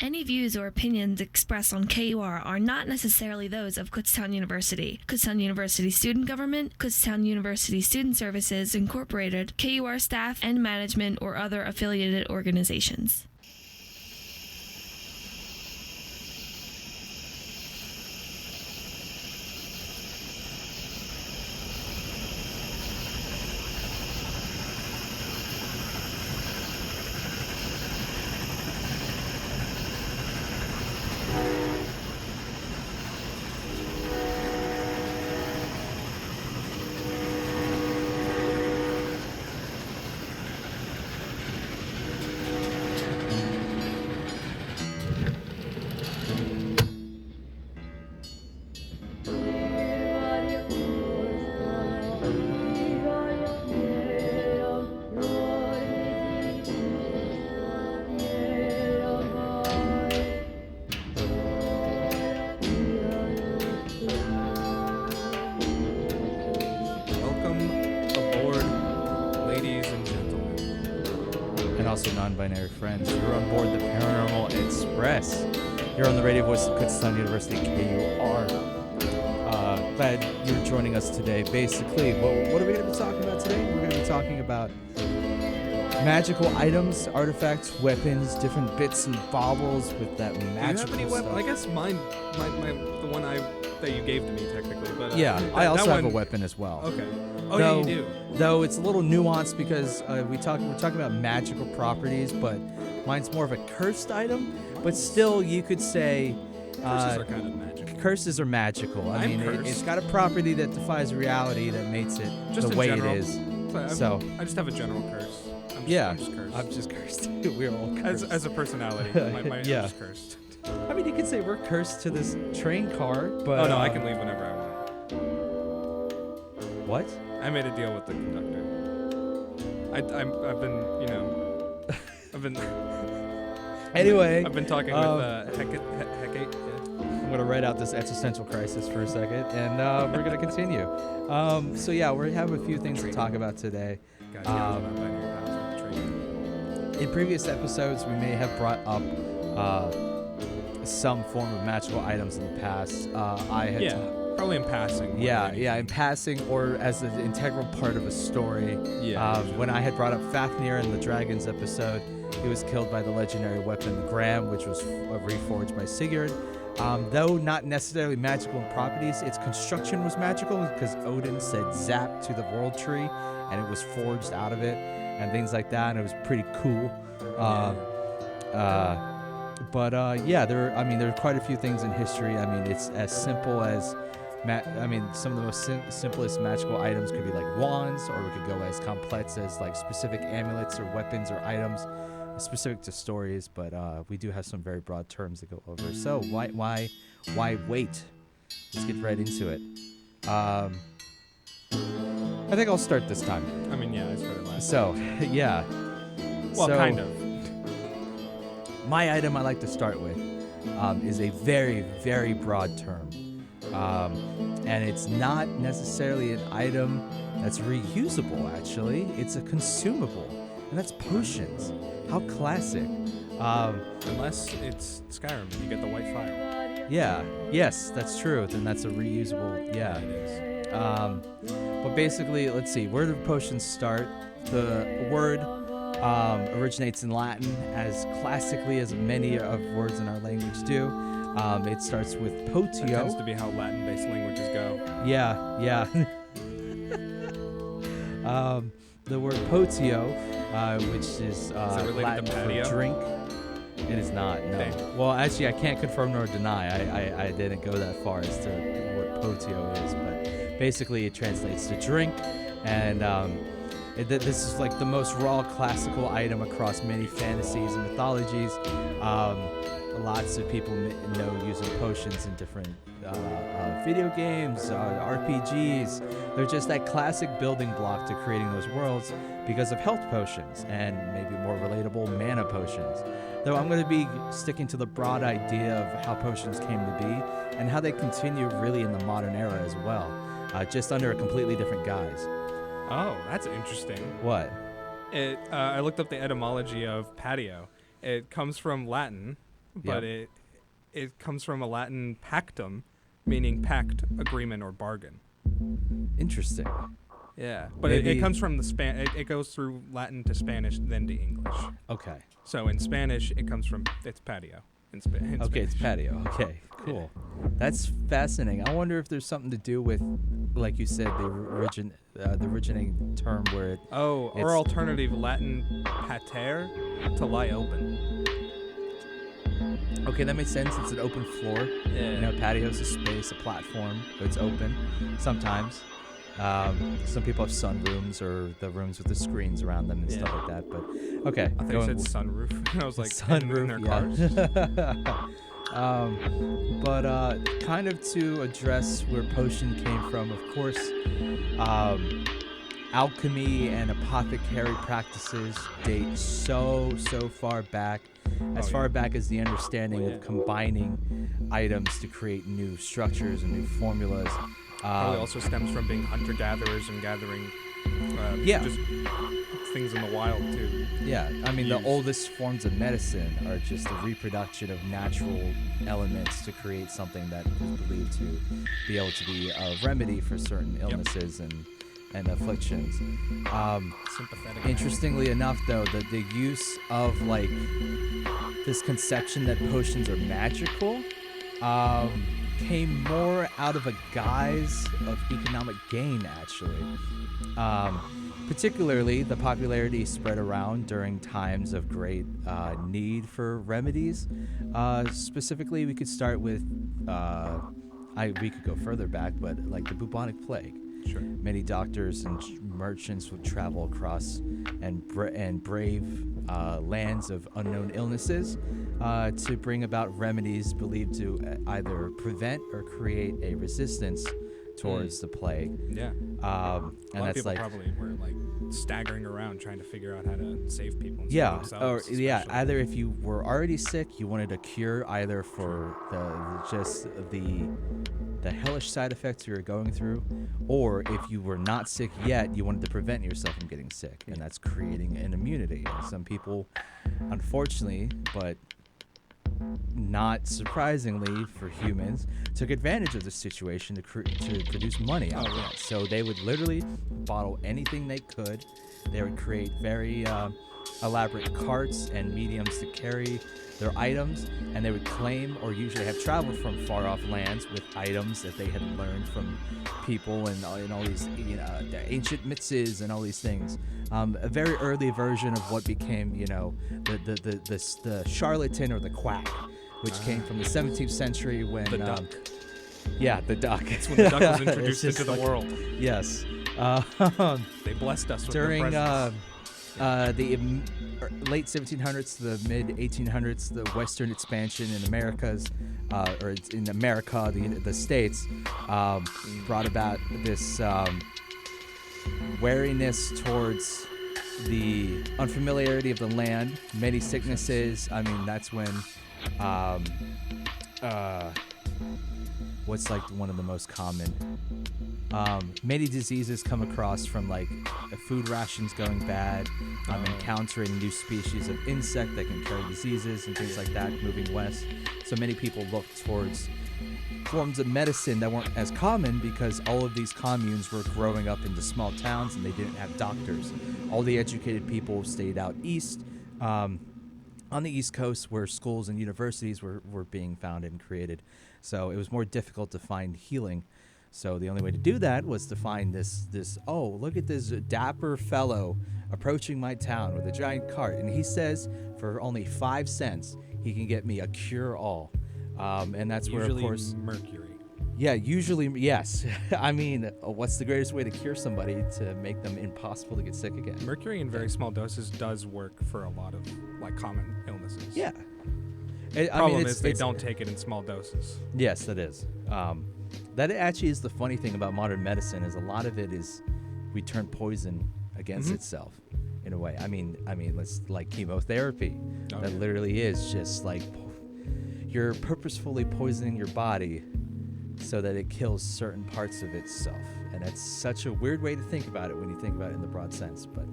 Any views or opinions expressed on KUR are not necessarily those of Kutztown University, Kutztown University Student Government, Kutztown University Student Services Incorporated, KUR staff and management, or other affiliated organizations. Non-binary friends. You're on board the Paranormal Express. You're on the radio voice of Kutztown University, KUR. Glad you're joining us today. Basically, what are we going to be talking about today? We're going to be talking about magical items, artifacts, weapons, different bits and baubles with that magical Do you have any stuff. I guess mine, the one that you gave to me technically, but yeah, I also have a weapon as well. Okay. Oh, though, yeah, you do. Though it's a little nuanced because we're talking about magical properties, but mine's more of a cursed item. But still, you could say curses are kind of magical. Curses are magical. I mean, it's got a property that defies reality that makes it just the way general. it is. So I just have a general curse. I'm just cursed. I'm just cursed. We're all cursed. As a personality, I'm just cursed. I mean, you could say we're cursed to this train car, but... Oh, no, I can leave whenever I want. What? I made a deal with the conductor. I've been Anyway. I've been talking with Hecate. I'm going to write out this existential crisis for a second, and we're going to continue. So, yeah, we have a few things to talk about today. In previous episodes, we may have brought up some form of magical items in the past. Probably in passing. In passing, or as an integral part of a story. When I had brought up Fafnir in the Dragons episode, he was killed by the legendary weapon Gram, which was reforged by Sigurd. Though not necessarily magical in properties, its construction was magical because Odin said zap to the world tree, and it was forged out of it, and things like that, and it was pretty cool. There are quite a few things in history. I mean, it's as simple as, some of the most simplest magical items could be like wands, or we could go as complex as like specific amulets or weapons or items specific to stories. But we do have some very broad terms to go over. So why wait? Let's get right into it. I think I'll start this time. I mean, yeah, I started last. So, yeah. Well, kind of. My item I like to start with is a very, very broad term. And it's not necessarily an item that's reusable, actually. It's a consumable, and that's potions. How classic. Unless it's Skyrim, you get the white file. Yeah, yes, that's true. Then that's a reusable, yeah. It is. But basically, let's see, where do potions start? The word originates in Latin, as classically as many of words in our language do. It starts with potio. That tends to be how Latin-based languages go. Yeah. The word potio, which is Latin to for drink. It is not, no. Dang. Well, actually, I can't confirm nor deny. I didn't go that far as to what potio is, but basically it translates to drink, and this is like the most raw classical item across many fantasies and mythologies. Lots of people know using potions in different video games, RPGs. They're just that classic building block to creating those worlds because of health potions and maybe more relatable mana potions. Though I'm going to be sticking to the broad idea of how potions came to be and how they continue really in the modern era as well, just under a completely different guise. Oh, that's interesting. What? I looked up the etymology of patio. It comes from Latin, but it comes from a Latin pactum, meaning pact, agreement, or bargain. Interesting. Yeah, but it comes from the it goes through Latin to Spanish, then to English. Okay. So in Spanish, it's patio. In Spanish. It's patio. Okay, cool. That's fascinating. I wonder if there's something to do with, like you said, the originating term where it. Oh, or alternative Latin pater, to lie open. Okay, that makes sense. It's an open floor. Yeah. You know, patio's a space, a platform. It's open sometimes. Some people have sunrooms or the rooms with the screens around them and stuff like that. But okay, I thought you said sunroof. I was like, sunroof in their cars. But kind of to address where potion came from, of course, alchemy and apothecary practices date so far back. As far back as the understanding of combining items to create new structures and new formulas. Probably also stems from being hunter-gatherers and gathering just things in the wild, too. Yeah, I mean, the oldest forms of medicine are just a reproduction of natural elements to create something that is believed to be able to be a remedy for certain illnesses and afflictions. Sympathetic. Interestingly enough, though, the use of, like, this conception that potions are magical came more out of a guise of economic gain, actually. Particularly, the popularity spread around during times of great need for remedies. Specifically, we could start with, we could go further back, but like the bubonic plague. Sure. Many doctors and merchants would travel across and brave lands of unknown illnesses to bring about remedies believed to either prevent or create a resistance towards the plague. Yeah. And a lot that's of people like probably were like staggering around trying to figure out how to save people. And yeah, save or themselves, yeah, especially. either if you were already sick, you wanted a cure either for the hellish side effects you were going through, or if you were not sick yet, you wanted to prevent yourself from getting sick, and that's creating an immunity. And some people, unfortunately, but not surprisingly for humans, took advantage of the situation to produce money out of it. So they would literally bottle anything they could. They would create very elaborate carts and mediums to carry their items, and they would claim or usually have traveled from far off lands with items that they had learned from people and all these the ancient myths and all these things. A very early version of what became the charlatan or the quack, which came from the 17th century when The duck. Yeah, the duck. That's when the duck was introduced It's into the just world. Yes. They blessed us with During their presence. the late 1700s to the mid 1800s, the Western expansion in Americas, or in America, the states, brought about this wariness towards the unfamiliarity of the land, many sicknesses. I mean, that's when what's like one of the most common many diseases come across from like food rations going bad, encountering new species of insect that can carry diseases and things like that moving west. So many people look towards forms of medicine that weren't as common because all of these communes were growing up into small towns and they didn't have doctors. All the educated people stayed out east, on the East Coast, where schools and universities were being founded and created. So it was more difficult to find healing. So the only way to do that was to find this look at this dapper fellow approaching my town with a giant cart. And he says for only 5 cents, he can get me a cure-all. And that's Usually where, of course... mercury. Yeah, usually, yes. I mean, what's the greatest way to cure somebody to make them impossible to get sick again? Mercury in very small doses does work for a lot of like common illnesses. Yeah. Problem is they don't take it in small doses. Yes, that is. That actually is the funny thing about modern medicine is a lot of it is we turn poison against itself in a way. I mean, let's like chemotherapy. That literally is just like you're purposefully poisoning your body so that it kills certain parts of itself. And that's such a weird way to think about it when you think about it in the broad sense. But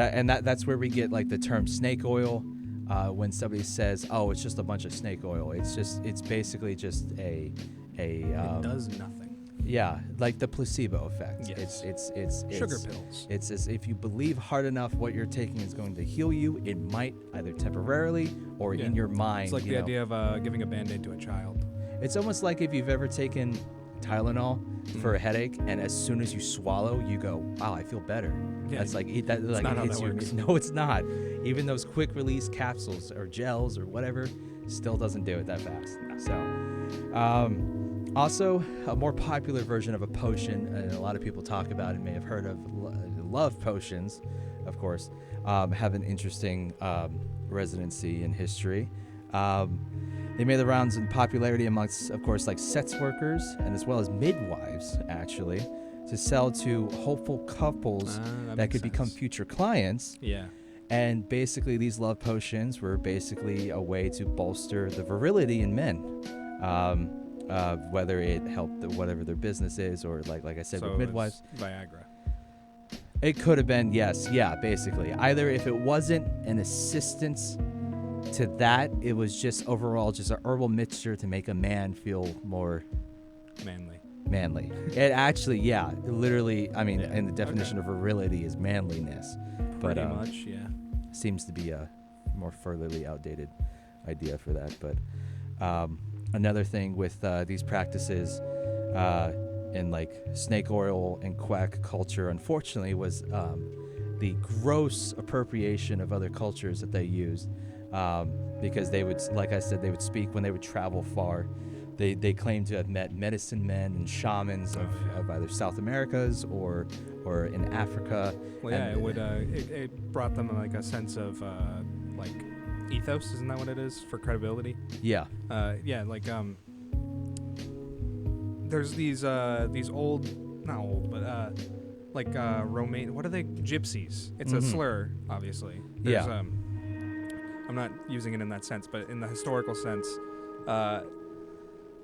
That's where we get like the term snake oil. When somebody says, "Oh, it's just a bunch of snake oil," it's basically just it does nothing. Yeah, like the placebo effect. Yes. It's sugar pills. It's as if you believe hard enough what you're taking is going to heal you, it might either temporarily or in your mind. It's like the idea of giving a Band-Aid to a child. It's almost like if you've ever taken Tylenol for a headache, and as soon as you swallow, you go, "Wow, I feel better." Yeah, That's like that. Like not it how hits that you. works. No, it's not. Even those quick release capsules or gels or whatever still doesn't do it that fast. So, also a more popular version of a potion, and a lot of people talk about and may have heard of love potions, of course, have an interesting residency in history. They made the rounds in popularity amongst, of course, like sex workers and as well as midwives, actually, to sell to hopeful couples that could become future clients. Yeah. And basically, these love potions were basically a way to bolster the virility in men, whether it helped whatever their business is, or like I said, So with midwives. Viagra. It could have been, yes, yeah, basically. Either if it wasn't an assistance to that, it was just overall just an herbal mixture to make a man feel more manly. It actually, yeah, literally, I mean, and the definition of virility is manliness. Pretty much, yeah. Seems to be a more furtherly outdated idea for that. But another thing with these practices in like snake oil and quack culture, unfortunately, was the gross appropriation of other cultures that they used. Because they would, like I said, they would speak when they would travel far. They claim to have met medicine men and shamans of either South Americas or in Africa. Well, yeah, it brought them like a sense of like ethos, isn't that what it is, for credibility? Yeah. Yeah, like there's these old, not old, but like Romanian, what are they? Gypsies. It's a slur, obviously. There's, Yeah. I'm not using it in that sense, but in the historical sense,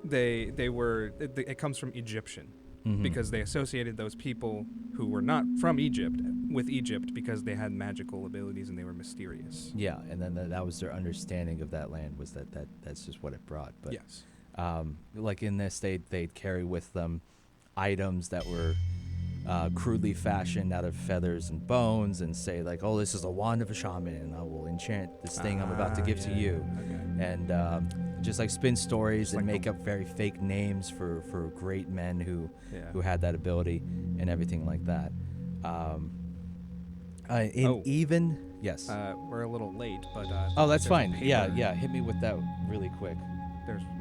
it comes from Egyptian, because they associated those people who were not from Egypt with Egypt because they had magical abilities and they were mysterious. Yeah, and then that was their understanding of that land, was that's just what it brought. But yes, like in this, they'd carry with them items that were crudely fashioned out of feathers and bones, and say like, "Oh, this is a wand of a shaman, and I will enchant this thing I'm about to give to you." Okay. And just like spin stories and like make up very fake names for great men who Yeah. had that ability and everything like that. Yes. We're a little late, but Oh, that's there's a fine. paper. Yeah. Hit me with that really quick.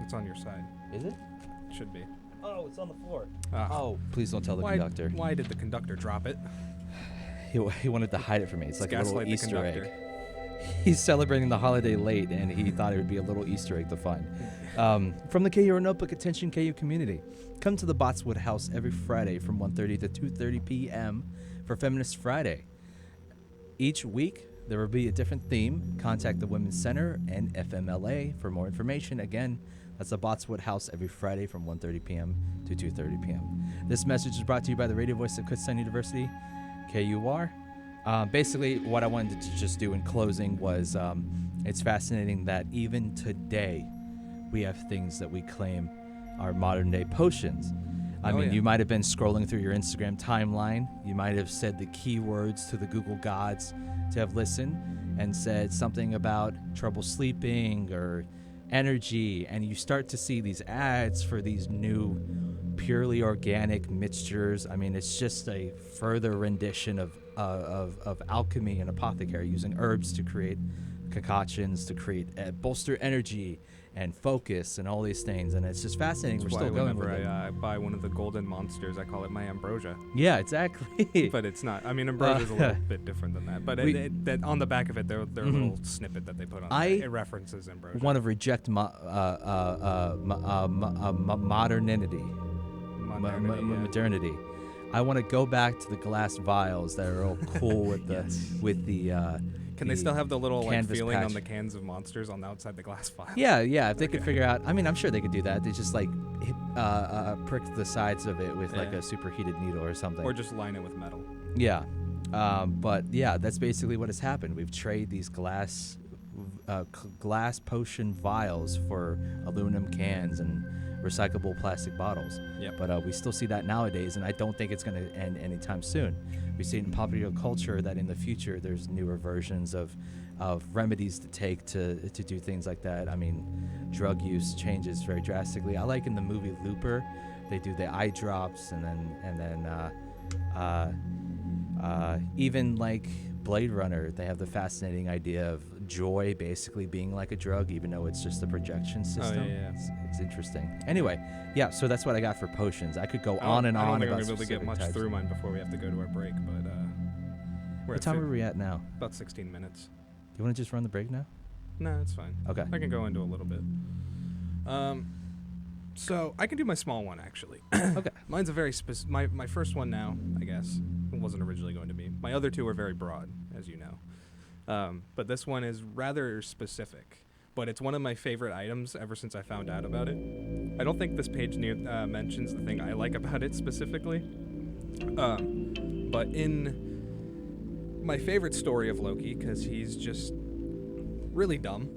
It's on your side. Is it? It should be. Oh, it's on the floor. Ah. Oh, please don't tell the conductor. Why did the conductor drop it? He wanted to hide it from me. It's like a little Gaslight the Easter egg. conductor. He's celebrating the holiday late, and he thought it would be a little Easter egg to find. From the KU Notebook, attention KU community. Come to the Botswood House every Friday from 1:30 to 2:30 p.m. for Feminist Friday. Each week, there will be a different theme. Contact the Women's Center and FMLA for more information. Again, that's the Botswood House every Friday from 1:30 p.m. to 2:30 p.m. This message is brought to you by the radio voice of Kutztown University, KUR. Basically, what I wanted to just do in closing was, it's fascinating that even today, we have things that we claim are modern day potions. I mean, you might have been scrolling through your Instagram timeline. You might have said the keywords to the Google gods to have listened and said something about trouble sleeping or energy, and you start to see these ads for these new purely organic mixtures. I mean, it's just a further rendition of alchemy and apothecary, using herbs to create concoctions to create bolster energy and focus and all these things, and it's just fascinating. That's We're still going with whenever it. I buy one of the golden monsters, I call it my ambrosia. Yeah, exactly. But it's not. I mean, ambrosia is a little bit different than that. But that on the back of it, their little snippet that they put on there, it references ambrosia. Want to reject modernity. Modernity. I want to go back to the glass vials that are all cool with the Can they still have the little like feeling patch on the cans of monsters on the outside the glass vial? Yeah. If they could figure out, I mean, I'm sure they could do that. They just like prick the sides of it with like a superheated needle or something, or just line it with metal. Yeah. But yeah, that's basically what has happened. We've traded these glass potion vials for aluminum cans and recyclable plastic bottles. Yep. But we still see that nowadays, and I don't think it's going to end anytime soon. We see it in popular culture that in the future there's newer versions of remedies to take to do things like that. I mean, drug use changes very drastically. I like in the movie Looper, they do the eye drops, and then even like Blade Runner, they have the fascinating idea of joy basically being like a drug, even though it's just a projection system. Oh, yeah. It's interesting. Anyway, yeah, so that's what I got for potions. I could go on and I don't on think about I'm going to be able to get much types. through mine before we have to go to our break, but we're What at time are we at now? about 16 minutes. You want to just run the break now? No, it's fine. Okay. I can go into a little bit. So I can do my small one, actually. Okay. Mine's a very my first one now, I guess. It wasn't originally going to be. My other two are very broad, as you know. But this one is rather specific. But it's one of my favorite items ever since I found out about it. I don't think this page mentions the thing I like about it specifically. But in my favorite story of Loki, because he's just really dumb.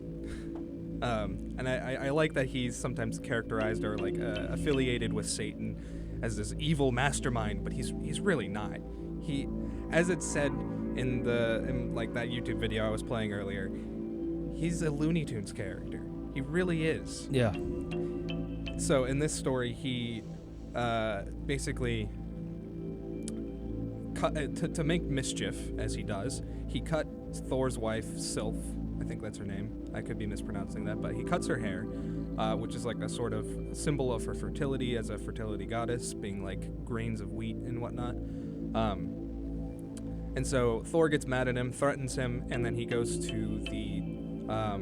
And I like that he's sometimes characterized or like affiliated with Satan as this evil mastermind, but he's really not. He, as it said in like that YouTube video I was playing earlier, he's a Looney Tunes character. He really is. Yeah. So in this story, he basically cut to make mischief, as he does. He cut Thor's wife, Sylph. I think that's her name. I could be mispronouncing that, but he cuts her hair, which is like a sort of symbol of her fertility as a fertility goddess, being like grains of wheat and whatnot. And so Thor gets mad at him, threatens him, and then he goes to the, I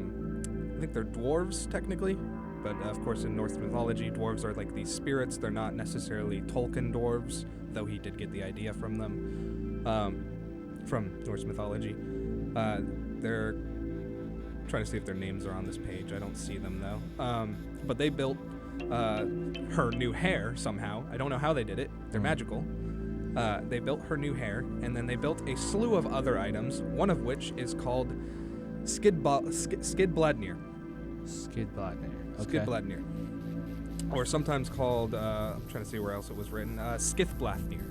think they're dwarves technically, but of course in Norse mythology, dwarves are like these spirits. They're not necessarily Tolkien dwarves, though he did get the idea from them, from Norse mythology. They're trying to see if their names are on this page. I don't see them though. But they built her new hair somehow. I don't know how they did it. They're magical. They built her new hair, and then they built a slew of other items, one of which is called Skidbladnir. Skidbladnir. Okay. Skidbladnir. Or sometimes called, I'm trying to see where else it was written, Skithbladnir.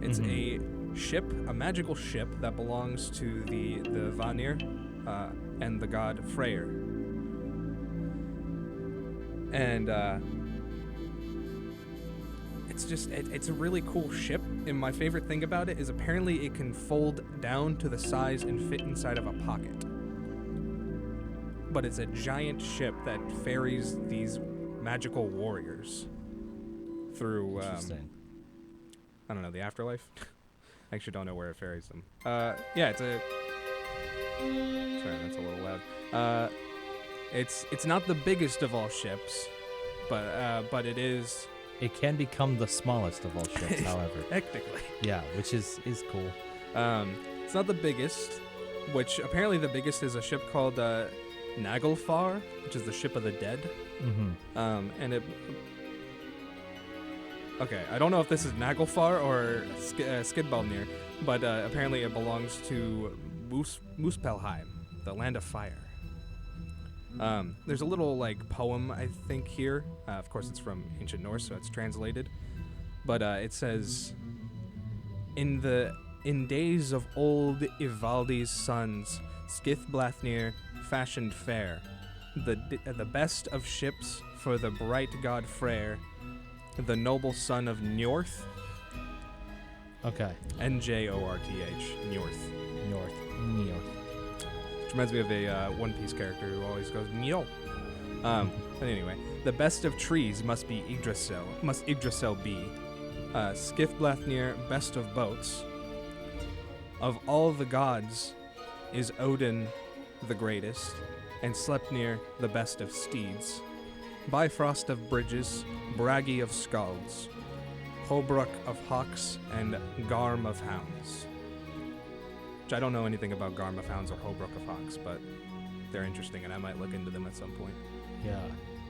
It's a ship, a magical ship that belongs to the Vanir and the god Freyr. And it's a really cool ship, and my favorite thing about it is apparently it can fold down to the size and fit inside of a pocket. But it's a giant ship that ferries these magical warriors through, I don't know, the afterlife? I actually don't know where it ferries them. Yeah, it's a... Sorry, that's a little loud. It's not the biggest of all ships, but it is... It can become the smallest of all ships, however. Technically. Yeah, which is cool. It's not the biggest, which apparently the biggest is a ship called Naglfar, which is the ship of the dead. And it... Okay, I don't know if this is Naglfar or Skidbladnir, but apparently it belongs to Muspelheim, the land of fire. There's a little like poem, I think, here. Of course, it's from ancient Norse, so it's translated. But it says, In days of old Ivaldi's sons, Skithbladnir fashioned fair, the best of ships for the bright god Freyr, the noble son of Njorth. Okay. Njorth. Njorth. Which reminds me of a One Piece character who always goes Nyo. But anyway, the best of trees must Yggdrasil be. Skithbladnir, best of boats. Of all the gods is Odin the greatest, and Sleipnir the best of steeds. Bifrost of bridges, Bragi of skalds, Hobruk of hawks, and Garm of hounds. Which I don't know anything about Garm of hounds or Hobruk of hawks, but they're interesting, and I might look into them at some point. Yeah.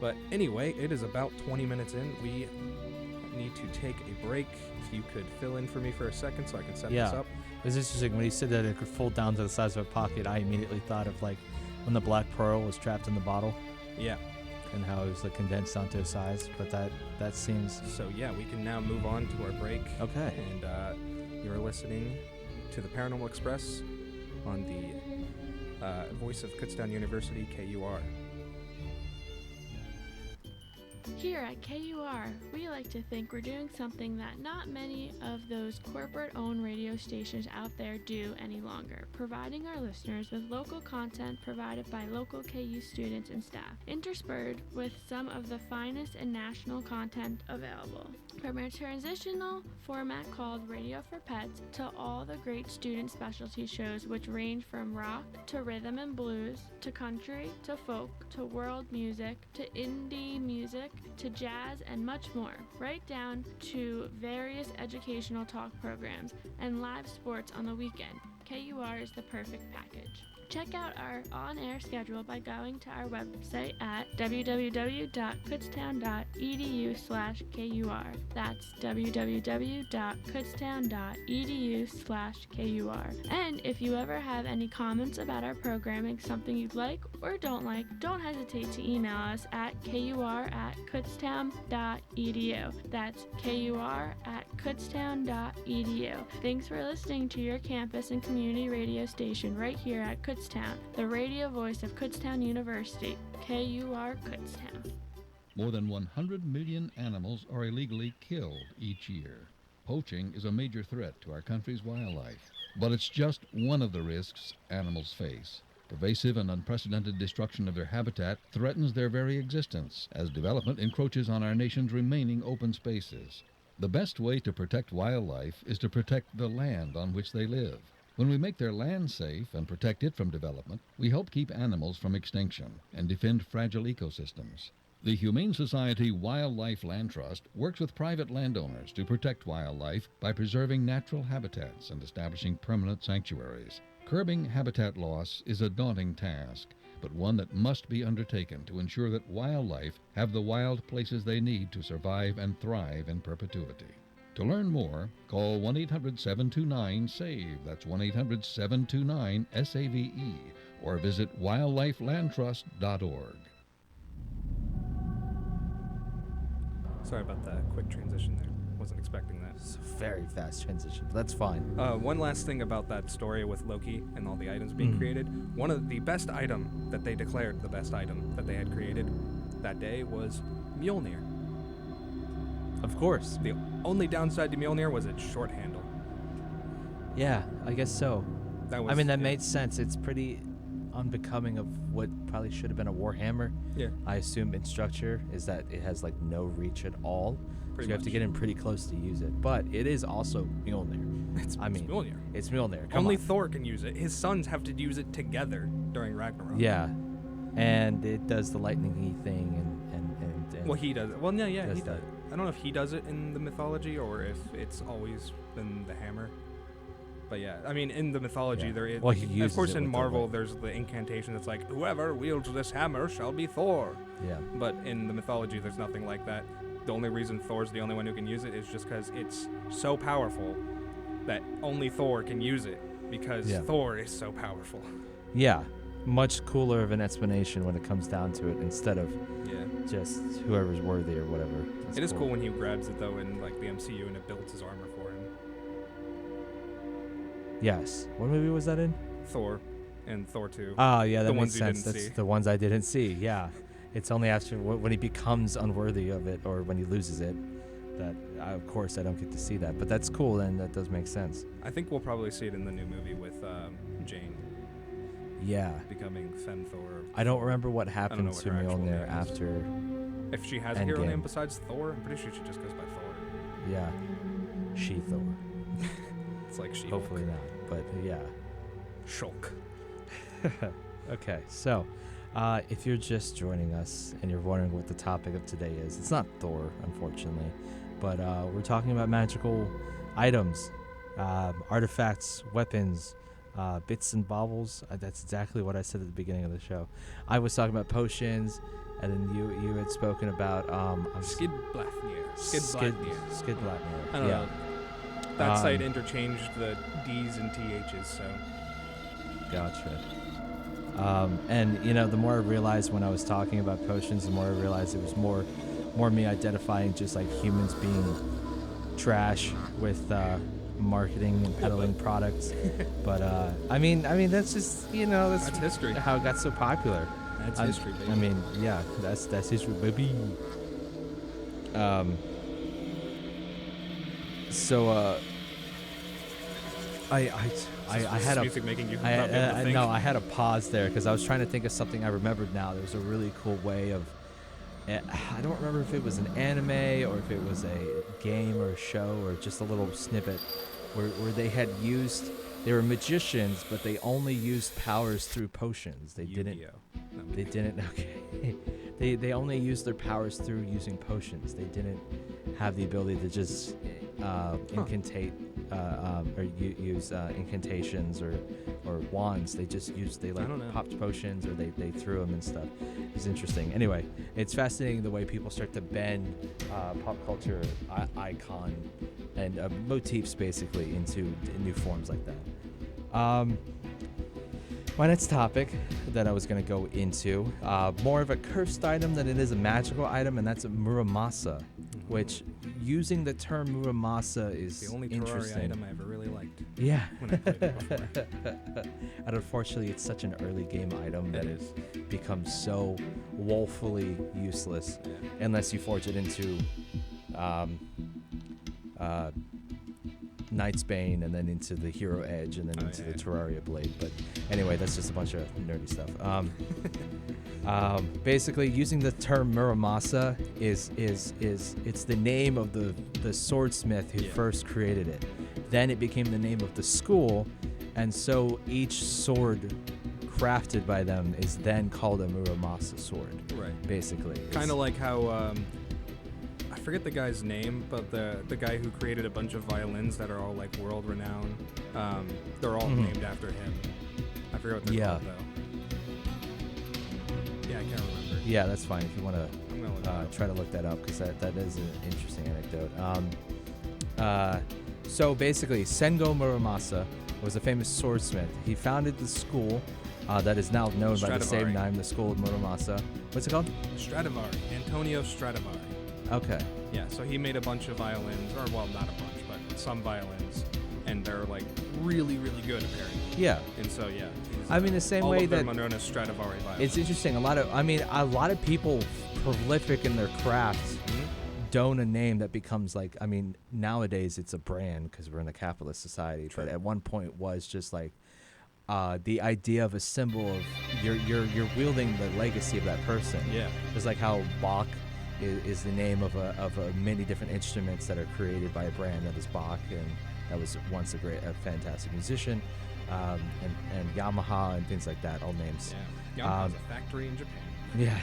But anyway, it is about 20 minutes in. We need to take a break. If you could fill in for me for a second so I can set this Yeah. up. It was interesting when you said that it could fold down to the size of a pocket. I immediately thought of like when the Black Pearl was trapped in the bottle Yeah. and how it was like condensed onto a size. But that seems So yeah, we can now move on to our break. okay. And you're listening to the Paranormal Express on the voice of Kutztown University, KUR. Here at KUR, we like to think we're doing something that not many of those corporate-owned radio stations out there do any longer, providing our listeners with local content provided by local KU students and staff, interspersed with some of the finest and national content available. From a transitional format called Radio for Pets to all the great student specialty shows which range from rock to rhythm and blues to country to folk to world music to indie music to jazz and much more, right down to various educational talk programs and live sports on the weekend. KUR is the perfect package. Check out our on-air schedule by going to our website at www.kutztown.edu/KUR. That's www.kutztown.edu/KUR. And if you ever have any comments about our programming, something you'd like or don't like, don't hesitate to email us at kur@kutztown.edu. That's kur@kutztown.edu. Thanks for listening to your campus and community radio station right here at Kutztown, the radio voice of Kutztown University, KUR Kutztown. More than 100 million animals are illegally killed each year. Poaching is a major threat to our country's wildlife, but it's just one of the risks animals face. Pervasive and unprecedented destruction of their habitat threatens their very existence as development encroaches on our nation's remaining open spaces. The best way to protect wildlife is to protect the land on which they live. When we make their land safe and protect it from development, we help keep animals from extinction and defend fragile ecosystems. The Humane Society Wildlife Land Trust works with private landowners to protect wildlife by preserving natural habitats and establishing permanent sanctuaries. Curbing habitat loss is a daunting task, but one that must be undertaken to ensure that wildlife have the wild places they need to survive and thrive in perpetuity. To learn more, call 1-800-729-SAVE, that's 1-800-729-SAVE, or visit wildlifelandtrust.org. Sorry about that quick transition there. Wasn't expecting that. It's a very fast transition, but that's fine. One last thing about that story with Loki and all the items being created. One of the best item that they declared the best item that they had created that day was Mjolnir. Of course. The only downside to Mjolnir was its short handle. Yeah, I guess so. That made sense. It's pretty unbecoming of what probably should have been a Warhammer. Yeah. I assume in structure is that it has like no reach at all. So you have to get in pretty close to use it. But it is also Mjolnir. It's Mjolnir. It's Mjolnir. Come Only on. Thor can use it. His sons have to use it together during Ragnarok. Yeah. And it does the lightning-y thing and Well, he does it. Well, yeah, does he does. that. I don't know if he does it in the mythology or if it's always been the hammer. But yeah, I mean, in the mythology, Yeah. there is. Well, he of uses course, it in with the Marvel, light. there's the incantation that's like, whoever wields this hammer shall be Thor. Yeah. But in the mythology, there's nothing like that. The only reason Thor's the only one who can use it is just because it's so powerful that only Thor can use it because Thor is so powerful. Yeah. Much cooler of an explanation when it comes down to it instead of just whoever's worthy or whatever. It is cool when he grabs it though in like the MCU and it builds his armor for him. Yes. What movie was that in? Thor and Thor 2. Oh, yeah, that The makes ones you sense. didn't That's see. the ones I didn't see. Yeah. It's only after when he becomes unworthy of it or when he loses it that, of course, I don't get to see that. But that's cool, and that does make sense. I think we'll probably see it in the new movie with Jane Yeah. becoming Fen Thor. I don't remember what happened what to her actual Mjolnir name is. after. If she has a hero Endgame. name besides Thor, I'm pretty sure she just goes by Thor. Yeah. She-Thor. It's like she. Hopefully not. But, yeah. Shulk. Okay, so if you're just joining us and you're wondering what the topic of today is, it's not Thor, unfortunately, but we're talking about magical items, artifacts, weapons, bits and bobbles. That's exactly what I said at the beginning of the show. I was talking about potions, and then you had spoken about Skidblathnir. Skidblathnir. I don't know. That site interchanged the D's and TH's, so. Gotcha. And the more I realized when I was talking about potions, the more I realized it was more me identifying just like humans being trash with marketing and peddling products. But I mean that's just that's history. How it got so popular. That's history, baby. I mean, yeah, that's history, baby. So I had a music making you not be able to think? I had a pause there because I was trying to think of something I remembered now. There was a really cool way of I don't remember if it was an anime or if it was a game or a show or just a little snippet where they were magicians, but they only used powers through potions. They didn't. Okay. They only used their powers through using potions. They didn't have the ability to just incantate or use incantations or wands. They just used popped potions or they threw them and stuff. It's interesting. Anyway, it's fascinating the way people start to bend pop culture icon and motifs basically into new forms like that. My next topic that I was going to go into, more of a cursed item than it is a magical item, and that's a Muramasa, which using the term Muramasa is the only interesting. Terraria item I ever really liked. Yeah. When I played it before. And unfortunately, it's such an early game item that it becomes so woefully useless unless you forge it into Knight's Bane and then into the Hero Edge and then into the Terraria Blade. But anyway, that's just a bunch of nerdy stuff. Basically, using the term Muramasa is it's the name of the swordsmith who first created it. Then it became the name of the school, and so each sword crafted by them is then called a Muramasa sword. Right. Basically. Kind of like how I forget the guy's name, but the guy who created a bunch of violins that are all like world renowned, they're all named after him. I forget what they're called though. Yeah, I can't remember. Yeah, that's fine if you want to try to look that up because that is an interesting anecdote. So basically, Sengo Muramasa was a famous swordsmith. He founded the school that is now known by the same name, the School of Muramasa. What's it called? Stradivari. Antonio Stradivari. Okay. Yeah, so he made a bunch of violins, or well, not a bunch, but some violins, and they're like really, really good apparently. Yeah. And so yeah. I mean, the same way that all of them are known as Stradivari violins. It's interesting. A lot of people prolific in their crafts don't a name that becomes like. I mean, nowadays it's a brand because we're in a capitalist society. True. But at one point was just like the idea of a symbol of you're wielding the legacy of that person. Yeah. It's like how Bach is the name of many different instruments that are created by a brand that is Bach, and that was once a fantastic musician, and Yamaha and things like that, all names. Yeah, Yamaha's a factory in Japan. Yeah.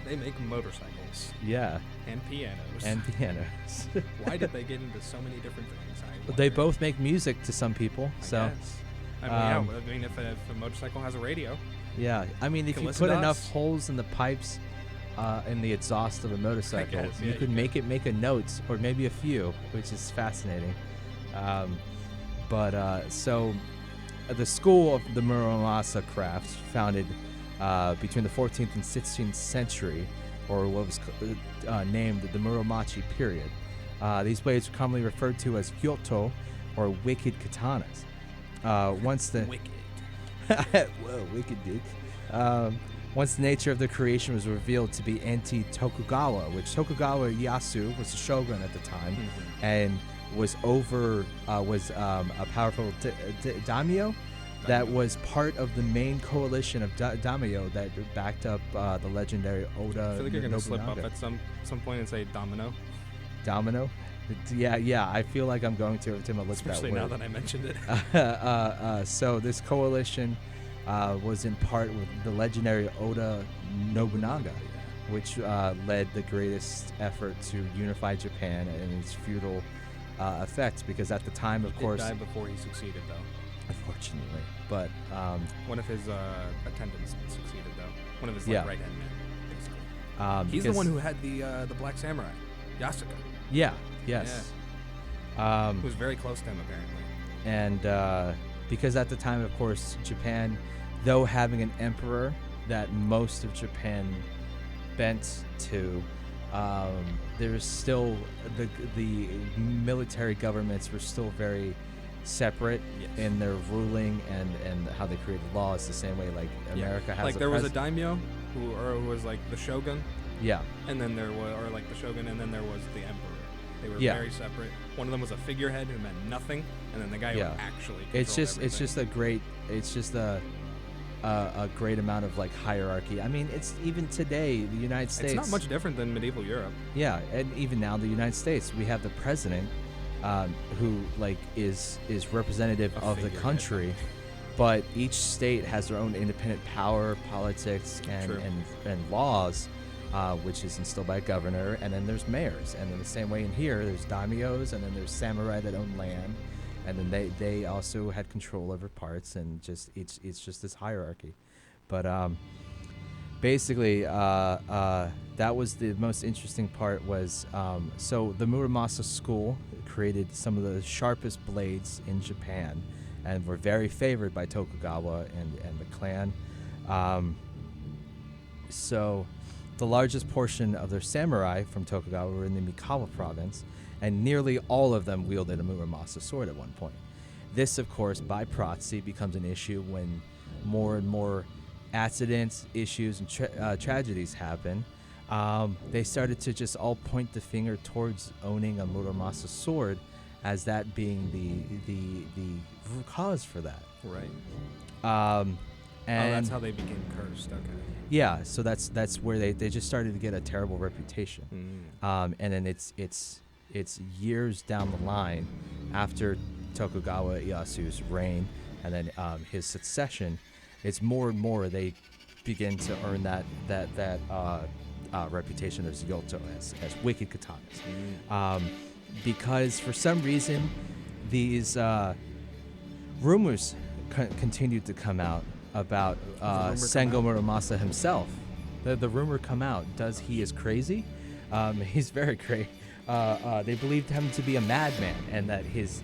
They make motorcycles. Yeah. And pianos. Why did they get into so many different things? They both make music to some people, so. I mean, if a motorcycle has a radio. Yeah, I mean, if you put enough holes in the pipes. In the exhaust of a motorcycle, you could make a note or maybe a few, which is fascinating. So the school of the Muramasa craft, founded between the 14th and 16th century, or what was named the Muromachi period. These blades are commonly referred to as Gyoto, or wicked katanas. Wicked. Whoa, wicked dude. Once the nature of the creation was revealed to be anti-Tokugawa, which Tokugawa Ieyasu was the shogun at the time, and was a powerful daimyo that was part of the main coalition of daimyo that backed up the legendary Oda. I feel like you're going to slip up at some point and say domino. Domino? Yeah. I feel like I'm going to look that word. Especially now that I mentioned it. So this coalition was in part with the legendary Oda Nobunaga, which led the greatest effort to unify Japan and its feudal effects. Because at the time, of course, he died before he succeeded, though. unfortunately. But One of his attendants succeeded, though. One of his Yeah. right-hand men, basically. He's the because- one who had the Black Samurai, Yasuka, Yeah. Yes. who was very close to him, apparently. And because at the time, of course, Japan, though having an emperor that most of Japan bent to, there was still the military governments were still very separate Yes. in their ruling and how they created laws. The same way like America has like a there was a daimyo who was like the shogun, yeah. and then there was the shogun, and then there was the emperor. They were Yeah. very separate. One of them was a figurehead who meant nothing, and then the guy Yeah. who actually It's controlled just a great amount of like hierarchy. I mean, it's even today the United States. It's not much different than medieval Europe. Yeah, and even now the United States, we have the president, who like is representative A of the figurehead. country, but each state has their own independent power, politics, True. and laws, which is instilled by a governor, and then there's mayors, and in the same way in here, there's daimyos, and then there's samurai that own land, and then they also had control over parts, and just it's just this hierarchy, but basically that was the most interesting part was so the Muramasa school created some of the sharpest blades in Japan and were very favored by Tokugawa and the clan. So the largest portion of their samurai from Tokugawa were in the Mikawa province, and nearly all of them wielded a Muramasa sword at one point. This, of course, by proxy becomes an issue when more and more accidents, issues, and tragedies happen. They started to just all point the finger towards owning a Muramasa sword as that being the cause for that. Right. And that's how they became cursed. Okay. yeah, so that's where they just started to get a terrible reputation. And then it's years down the line after Tokugawa Ieyasu's reign and then his succession, it's more and more they begin to earn that reputation as Yoto, as wicked katanas. Because for some reason these rumors continued to come out about Sengo Muramasa himself. The rumor come out. He is crazy? He's very crazy. They believed him to be a madman, and that his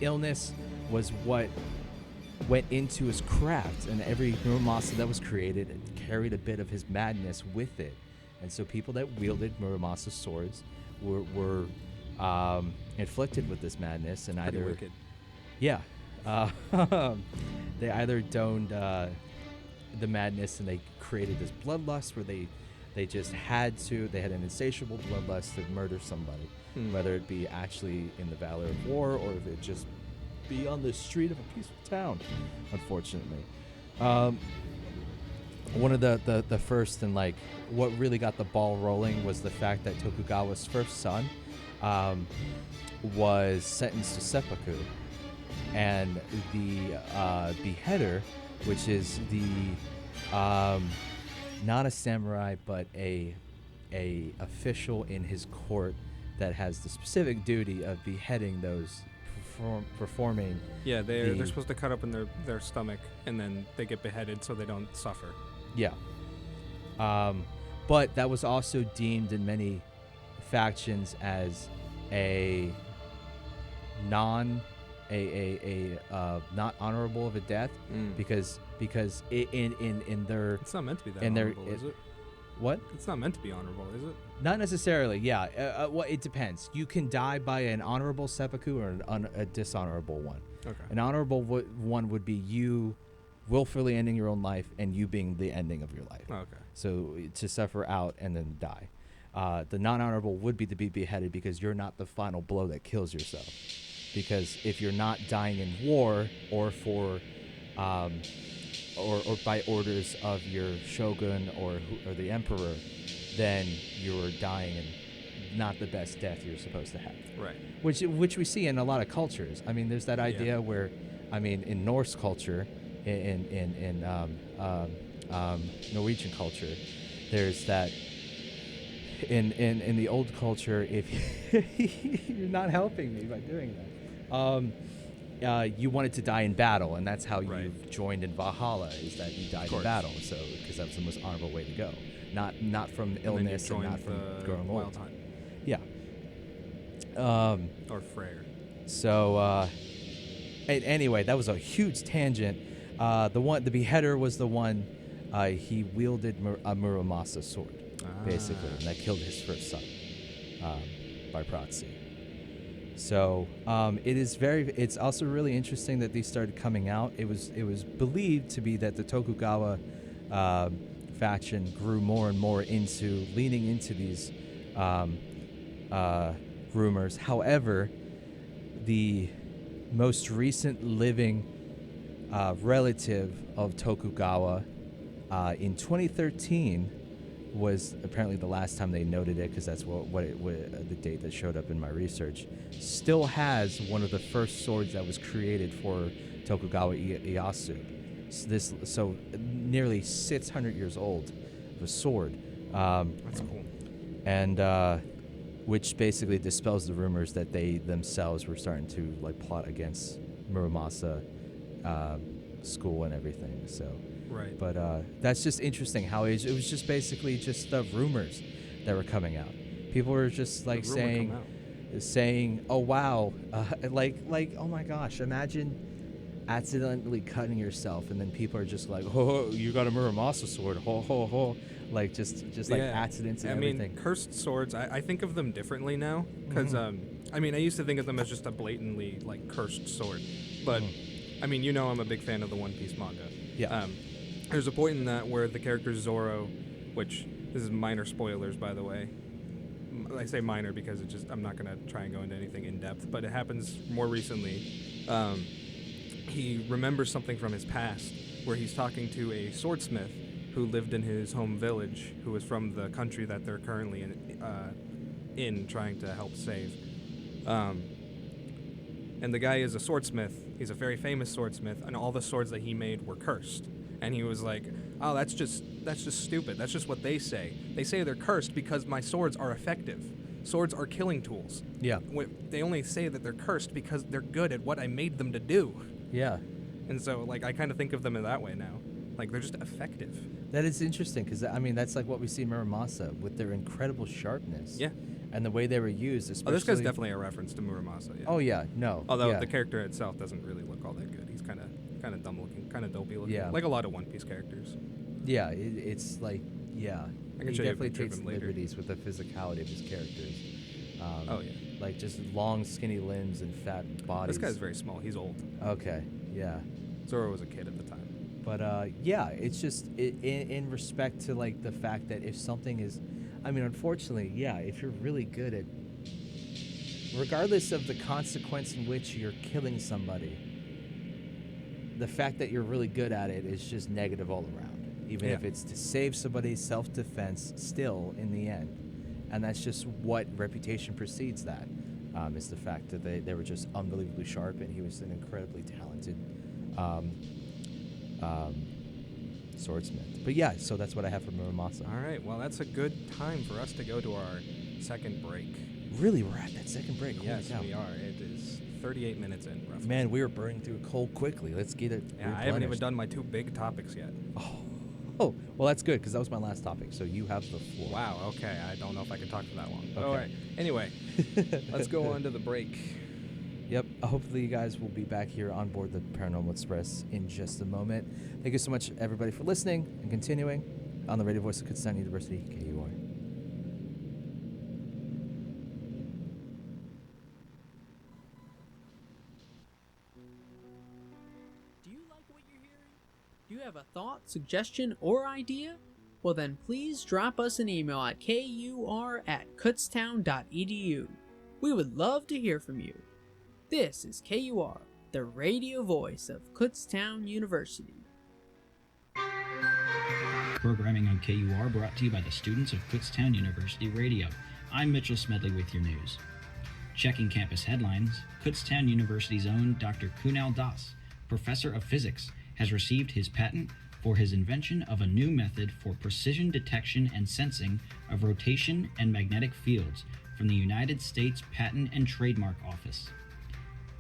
illness was what went into his craft, and every Muramasa that was created carried a bit of his madness with it. And so people that wielded Muramasa swords were inflicted with this madness, and Pretty either wicked. yeah, they either doned the madness and they created this bloodlust where they just had an insatiable bloodlust to murder somebody, whether it be actually in the valor of war or if it just be on the street of a peaceful town, unfortunately. One of the first and like what really got the ball rolling was the fact that Tokugawa's first son was sentenced to seppuku, and the beheader, which is the not a samurai but a official in his court that has the specific duty of beheading those performing. Yeah, they're supposed to cut open their stomach and then they get beheaded so they don't suffer. Yeah. But that was also deemed in many factions as not honorable of a death because in their It's not meant to be that in their honorable, is it? what? It's not meant to be honorable, is it? Not necessarily. Yeah. Well, it depends. You can die by an honorable seppuku or a dishonorable one. Okay. An honorable one would be you willfully ending your own life and you being the ending of your life. Oh, okay. So to suffer out and then die. The non-honorable would be to be beheaded because you're not the final blow that kills yourself. Because if you're not dying in war or for or by orders of your shogun or the emperor, then you're dying in not the best death you're supposed to have. Right. Which we see in a lot of cultures. I mean, there's that idea where, I mean, in Norse culture, in Norwegian culture, there's that. In the old culture, if you're not helping me by doing that, you wanted to die in battle, and that's how Right. you joined in Valhalla, is that you died in course. battle. So because that was the most honorable way to go, not from And then you illness and joined not from the growing old. Wild Hunt. Yeah. Or Freyr. So anyway, that was a huge tangent. The beheader was the one he wielded a Muramasa sword, basically, and that killed his first son by proxy. So it's also really interesting that these started coming out. It was believed to be that the Tokugawa faction grew more and more into leaning into these rumors. However, the most recent living relative of Tokugawa in 2013 was apparently the last time they noted it, because that's what the date that showed up in my research. Still has one of the first swords that was created for Tokugawa Ieyasu. So nearly 600 years old of a sword. That's cool. And which basically dispels the rumors that they themselves were starting to like plot against Muramasa school and everything. So. Right. But that's just interesting how it was just basically just the rumors that were coming out. People were just like saying, "Oh wow," like oh my gosh, imagine accidentally cutting yourself, and then people are just like, "Oh, you got a Muramasa sword, ho ho ho," like just like accidents and everything. I mean, cursed swords. I think of them differently now, because I mean, I used to think of them as just a blatantly like cursed sword, but I mean, you know, I'm a big fan of the One Piece manga. Yeah. There's a point in that where the character Zoro, which this is minor spoilers, by the way. I say minor because I'm not going to try and go into anything in depth, but it happens more recently. He remembers something from his past where he's talking to a swordsmith who lived in his home village, who was from the country that they're currently in trying to help save. And the guy is a swordsmith. He's a very famous swordsmith, and all the swords that he made were cursed. And he was like, "Oh, that's just stupid. That's just what they say. They say they're cursed because my swords are effective. Swords are killing tools. Yeah. They only say that they're cursed because they're good at what I made them to do." Yeah. And so, like, I kind of think of them in that way now. Like, they're just effective. That is interesting, because I mean that's like what we see in Muramasa with their incredible sharpness. Yeah. And the way they were used, especially. Oh, this guy's definitely a reference to Muramasa. Yeah. Oh yeah, no. Although yeah. the character itself doesn't really look all that good. He's kind of dumb looking, kind of dopey looking. Yeah. Like a lot of One Piece characters. Yeah, it's like, yeah. I can He show you a definitely picture of takes him later. liberties with the physicality of his characters. Oh, yeah. Like just long, skinny limbs and fat bodies. This guy's very small. He's old. Okay, yeah. Zoro was a kid at the time. But yeah, it's just in respect to like the fact that if something is, I mean, unfortunately, yeah, if you're really good at, regardless of the consequence in which you're killing somebody, the fact that you're really good at it is just negative all around. Even if it's to save somebody's self-defense, still in the end, and that's just what reputation precedes that. Is the fact that they were just unbelievably sharp, and he was an incredibly talented swordsmith. But yeah, so that's what I have for Muramasa. All right, well, that's a good time for us to go to our second break. Really, we're at that second break. Holy Yes, cow. we are. It is 38 minutes in, roughly. Man, we are burning through coal quickly. Let's get it. Yeah, I haven't even done my two big topics yet. Oh, well, that's good, because that was my last topic, so you have the floor. Wow, okay. I don't know if I can talk for that long. Okay. All right. Anyway, let's go on to the break. Yep. Hopefully you guys will be back here on board the Paranormal Express in just a moment. Thank you so much, everybody, for listening and continuing on the radio voice of Kutztown University, KUR. Do you like what you're hearing? Do you have a thought, suggestion, or idea? Well then please drop us an email at kur@kutztown.edu. We would love to hear from you. This is KUR, the radio voice of Kutztown University. Programming on KUR brought to you by the students of Kutztown University Radio. I'm Mitchell Smedley with your news. Checking campus headlines, Kutztown University's own Dr. Kunal Das, professor of physics, has received his patent for his invention of a new method for precision detection and sensing of rotation and magnetic fields from the United States Patent and Trademark Office.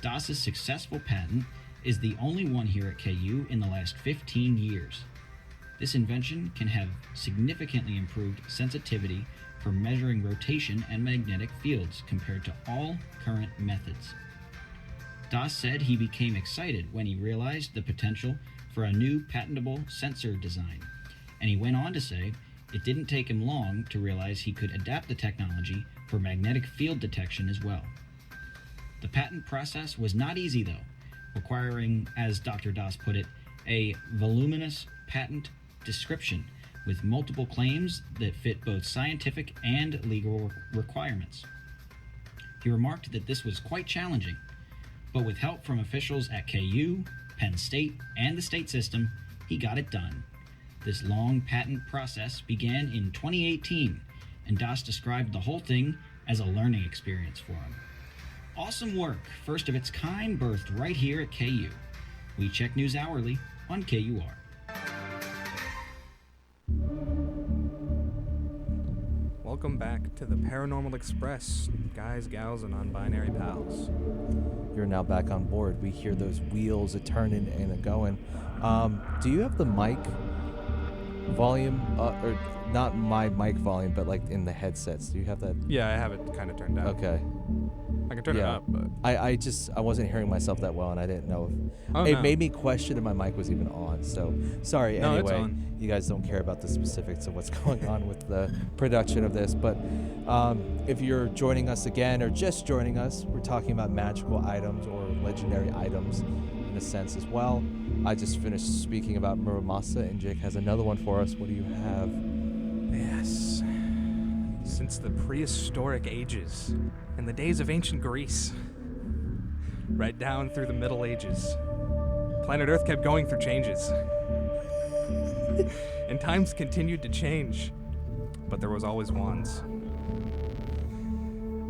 Doss's successful patent is the only one here at KU in the last 15 years. This invention can have significantly improved sensitivity for measuring rotation and magnetic fields compared to all current methods. Doss said he became excited when he realized the potential for a new patentable sensor design, and he went on to say it didn't take him long to realize he could adapt the technology for magnetic field detection as well. The patent process was not easy though, requiring, as Dr. Doss put it, a voluminous patent description with multiple claims that fit both scientific and legal requirements. He remarked that this was quite challenging, but with help from officials at KU, Penn State, and the state system, he got it done. This long patent process began in 2018, and Doss described the whole thing as a learning experience for him. Awesome work, first of its kind, birthed right here at KU. We check news hourly on KUR. Welcome back to the Paranormal Express, guys, gals, and non-binary pals. You're now back on board. We hear those wheels a-turning and a-going. Do you have the mic volume, or not my mic volume, but like in the headsets? Do you have that? Yeah, I have it kind of turned down. Okay. I can turn it up, but... I wasn't hearing myself that well, and I didn't know if... It made me question if my mic was even on, so sorry. No, it's anyway, on. You guys don't care about the specifics of what's going on with the production of this, but if you're joining us again or just joining us, we're talking about magical items or legendary items in a sense as well. I just finished speaking about Muramasa, and Jake has another one for us. What do you have? Yes. Since the prehistoric ages and the days of ancient Greece, right down through the Middle Ages, planet Earth kept going through changes. And times continued to change, but there was always wands.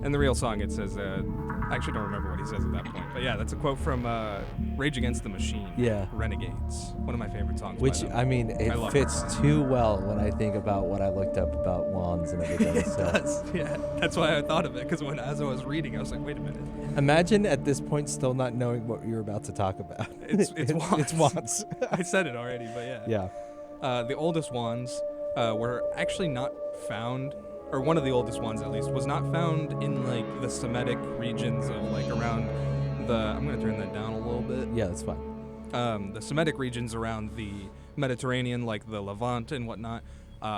In the real song, it says, I actually don't remember what he says at that point, but yeah, that's a quote from Rage Against the Machine. Yeah. Renegades. One of my favorite songs. Which, I mean, it fits it. too well when I think about what I looked up about wands and everything. It does, yeah. That's why I thought of it, because as I was reading, I was like, wait a minute. Imagine at this point still not knowing what you're about to talk about. It's wands. It's wands. I said it already, but yeah. Yeah. The oldest wands were actually not found, or one of the oldest ones at least, was not found in like the Semitic regions of like around the, I'm going to turn that down a little bit. Yeah, that's fine. The Semitic regions around the Mediterranean, like the Levant and whatnot.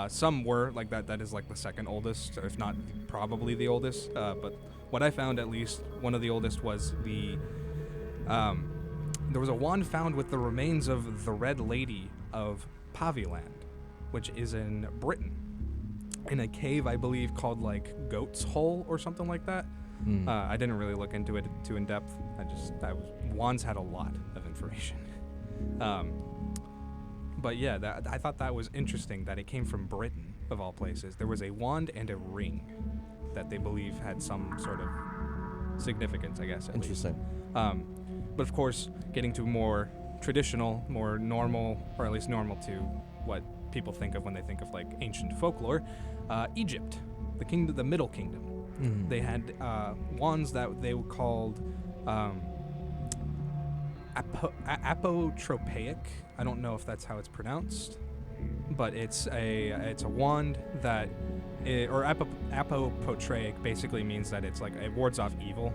Some were like that is like the second oldest, if not probably the oldest. But what I found, at least, one of the oldest was the, there was a wand found with the remains of the Red Lady of Paviland, which is in Britain, in a cave, I believe, called like Goat's Hole or something like that. I didn't really look into it too in depth. Wands had a lot of information. But yeah, I thought that was interesting that it came from Britain, of all places. There was a wand and a ring that they believe had some sort of significance, I guess. Interesting. But of course, getting to more traditional, more normal, or at least normal to what people think of when they think of like ancient folklore, Egypt, the Middle Kingdom. Mm. They had wands that they were called apotropaic. I don't know if that's how it's pronounced, but it's a wand that, apopotraic basically means that it's like it wards off evil,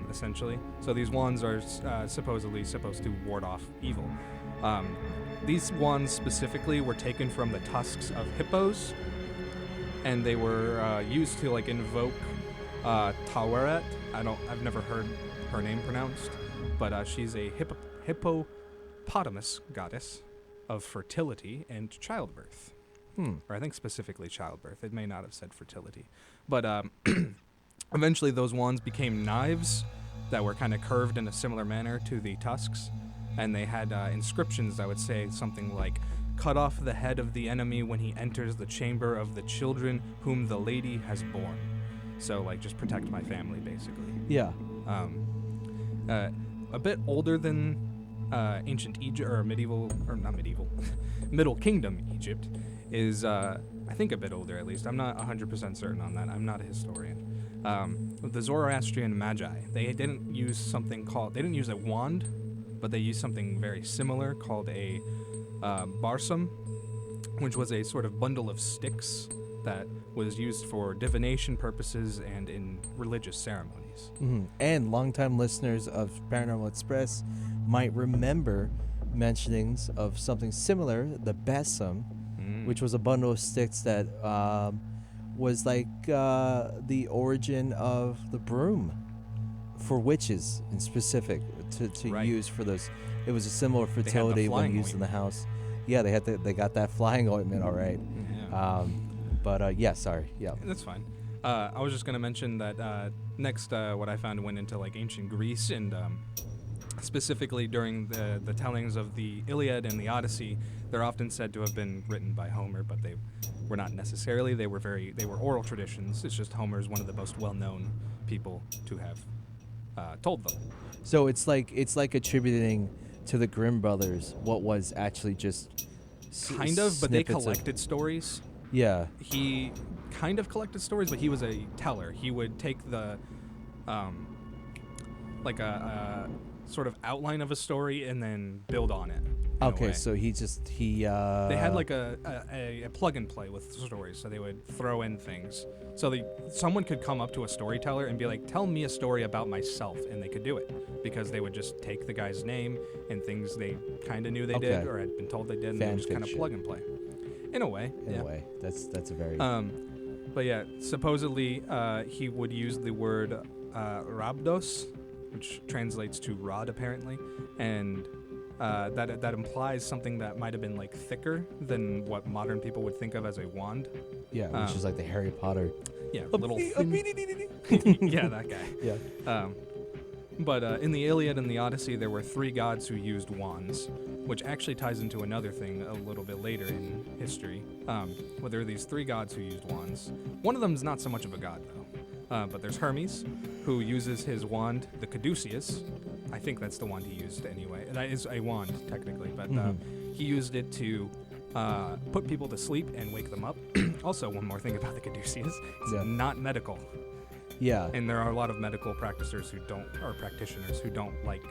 essentially. So these wands are supposedly supposed to ward off evil. These wands specifically were taken from the tusks of hippos, and they were used to like invoke Taweret. I've never heard her name pronounced, but she's a hippopotamus goddess of fertility and childbirth. Or I think specifically childbirth. It may not have said fertility, but eventually those wands became knives that were kind of curved in a similar manner to the tusks, and they had inscriptions that would say something like, "Cut off the head of the enemy when he enters the chamber of the children whom the lady has borne." So like, just protect my family, basically. Yeah. A bit older than ancient Egypt, or Middle Kingdom Egypt is, I think, a bit older at least. I'm not 100% certain on that. I'm not a historian. The Zoroastrian Magi, they didn't use they didn't use a wand, but they used something very similar called a barsum, which was a sort of bundle of sticks that was used for divination purposes and in religious ceremonies. And longtime listeners of Paranormal Express might remember mentionings of something similar, the Bassum, which was a bundle of sticks that was like the origin of the broom for witches in specific to Right. use for those. It was a symbol of fertility when flying used in the house. Yeah, they got that flying ointment, all right. Yeah. Yeah, sorry. Yeah. That's fine. I was just going to mention that next what I found went into like ancient Greece, and specifically during the tellings of the Iliad and the Odyssey, they're often said to have been written by Homer, but they were not necessarily. They were oral traditions. It's just Homer's one of the most well-known people to have told them. So it's like attributing to the Grimm brothers what was actually just Kind of, but they snippets collected stories. Yeah. He kind of collected stories, but he was a teller. He would take the like a sort of outline of a story and then build on it. Okay, so they had like a plug and play with stories, so they would throw in things. So someone could come up to a storyteller and be like, "Tell me a story about myself," and they could do it because they would just take the guy's name and things they kind of knew they did or had been told they did, and they would just kind of plug and play. In a way, that's a very. But yeah, supposedly he would use the word rabdos, which translates to rod apparently, and that implies something that might have been like thicker than what modern people would think of as a wand. Yeah, which is like the Harry Potter. Yeah, little. Yeah, that guy. Yeah. But in the Iliad and the Odyssey, there were 3 gods who used wands, which actually ties into another thing a little bit later in history. Well, there are these 3 gods who used wands. One of them is not so much of a god, though. But there's Hermes, who uses his wand, the Caduceus. I think that's the wand he used anyway. That is a wand, technically, but he used it to put people to sleep and wake them up. Also, one more thing about the Caduceus, it's not medical. Yeah. And there are a lot of medical practitioners who don't like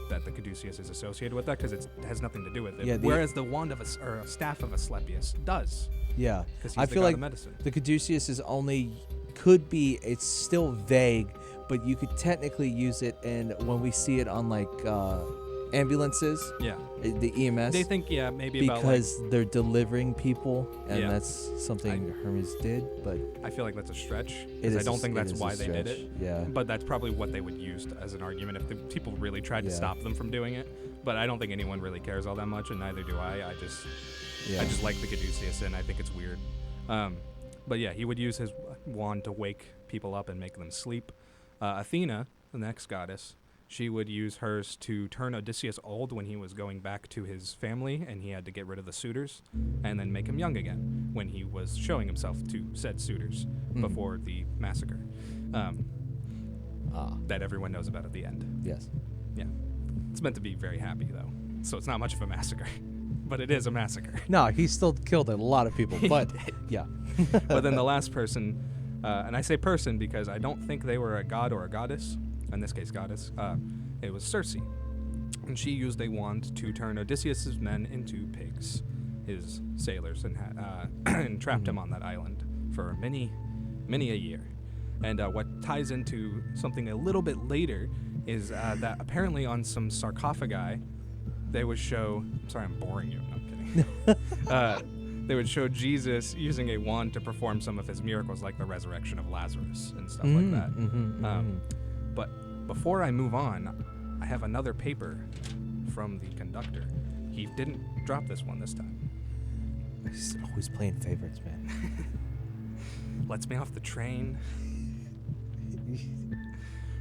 that the Caduceus is associated with that because it has nothing to do with it. Yeah, whereas the wand of a staff of Asclepius does. Yeah. Because he's I the feel god like of medicine. the Caduceus could be, it's still vague, but you could technically use it when we see it on like ambulances. Yeah. The EMS. They think, maybe because they're delivering people, and Yeah. that's something Hermes did, but I feel like that's a stretch. it Because is I don't think it that's is why a they did stretch. it. Yeah. But that's probably what they would use as an argument if the people really tried to Yeah. stop them from doing it. But I don't think anyone really cares all that much, and neither do I. I just like the Caduceus, and I think it's weird. But yeah, he would use his wand to wake people up and make them sleep. Athena, the next goddess, she would use hers to turn Odysseus old when he was going back to his family and he had to get rid of the suitors, and then make him young again when he was showing himself to said suitors before the massacre that everyone knows about at the end. Yes. Yeah. It's meant to be very happy, though, so it's not much of a massacre. But it is a massacre. No, he still killed a lot of people, but yeah. But then the last person, and I say person because I don't think they were a god or a goddess, in this case goddess, it was Circe. And she used a wand to turn Odysseus' men into pigs, his sailors, and trapped him on that island for many, many a year. And what ties into something a little bit later is that apparently on some sarcophagi, they would show... I'm sorry, I'm boring you. No, I'm kidding. They would show Jesus using a wand to perform some of his miracles, like the resurrection of Lazarus and stuff like that. But before I move on, I have another paper from the conductor. He didn't drop this one this time. He's always playing favorites, man. Lets me off the train.